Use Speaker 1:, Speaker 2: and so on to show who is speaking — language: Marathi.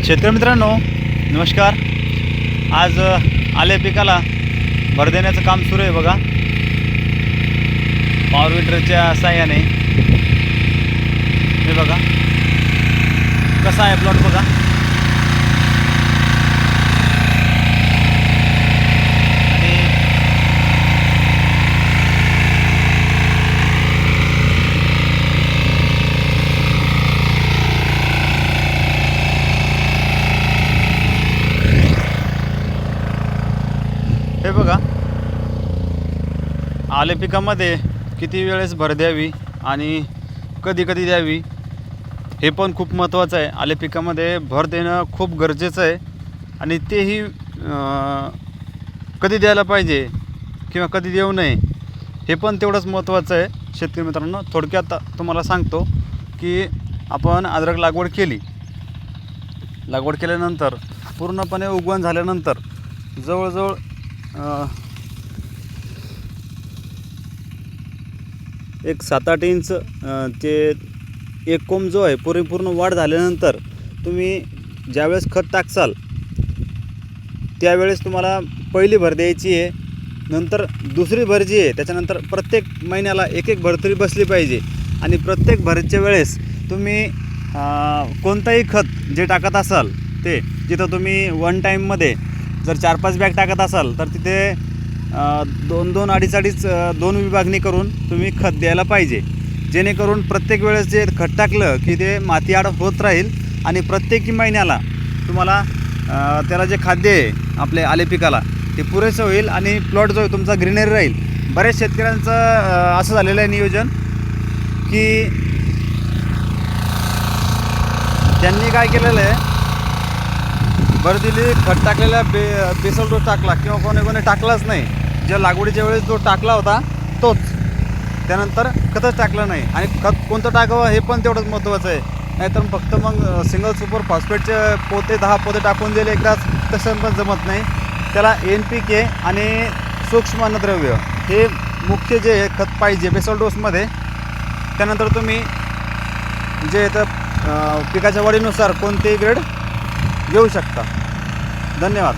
Speaker 1: शेतकरी मित्रांनो नमस्कार। आज आले पिकाला भर देण्याचं काम सुरू आहे बघा, पॉवर विडरच्या साहाय्याने। हे बघा कसा आहे प्लॉट बघा। हे बघा आले पिकामध्ये किती वेळेस भर द्यावी आणि कधी कधी द्यावी हे पण खूप महत्त्वाचं आहे। आले पिकामध्ये भर देणं खूप गरजेचं आहे आणि तेही कधी द्यायला पाहिजे किंवा कधी देऊ नये हे पण तेवढंच महत्त्वाचं आहे। शेतकरी मित्रांनो थोडक्यात तुम्हाला सांगतो की आपण अद्रक लागवड केल्यानंतर पूर्णपणे उगवण झाल्यानंतर जवळजवळ एक 7-8 इंच ते एक कोंब जो आहे पूर्ण वाढ झाल्यानंतर तुम्ही ज्यावेळेस खत टाकसाल त्यावेळेस तुम्हाला पहिली भर द्यायची आहे, नंतर दुसरी भर जी आहे त्याच्यानंतर प्रत्येक महिन्याला एक भर तरी बसली पाहिजे। आणि प्रत्येक भरच्या वेळेस तुम्ही कोणताही खत जे टाकत असाल ते जिथं तुम्ही वन टाईममध्ये जर 4-5 बॅग टाकत असाल तर तिथे 2-2, 2.5 2 विभागणी करून तुम्ही खत द्यायला पाहिजे, जेणेकरून प्रत्येक वेळेस जे खत टाकलं की ते माती आड होत राहील आणि प्रत्येक महिन्याला तुम्हाला त्याला जे खाद्य आहे आपल्या आले पिकाला ते पुरेसं होईल आणि प्लॉट जो आहे तुमचा ग्रीनरी राहील। बऱ्याच शेतकऱ्यांचं असं झालेलं आहे नियोजन की त्यांनी काय केलेलं आहे, भर दिली, खत टाकलेला बेसल डोस टाकला किंवा कोणी टाकलाच नाही, ज्या लागवडीच्या वेळेस जो टाकला होता तोच, त्यानंतर खतच टाकलं नाही। आणि खत कोणतं टाकावं हे पण तेवढंच महत्त्वाचं आहे, नाहीतर फक्त मग सिंगल सुपर फॉस्फेटचे पोते 10 पोते टाकून दिले एकदाच तसं पण जमत नाही। त्याला NPK आणि सूक्ष्म अन्नद्रव्य हे मुख्य जे खत पाहिजे बेसल डोसमध्ये। त्यानंतर तुम्ही जे पिकाच्या वाढीनुसार कोणतेही ग्रेड घेऊ शकता। धन्यवाद।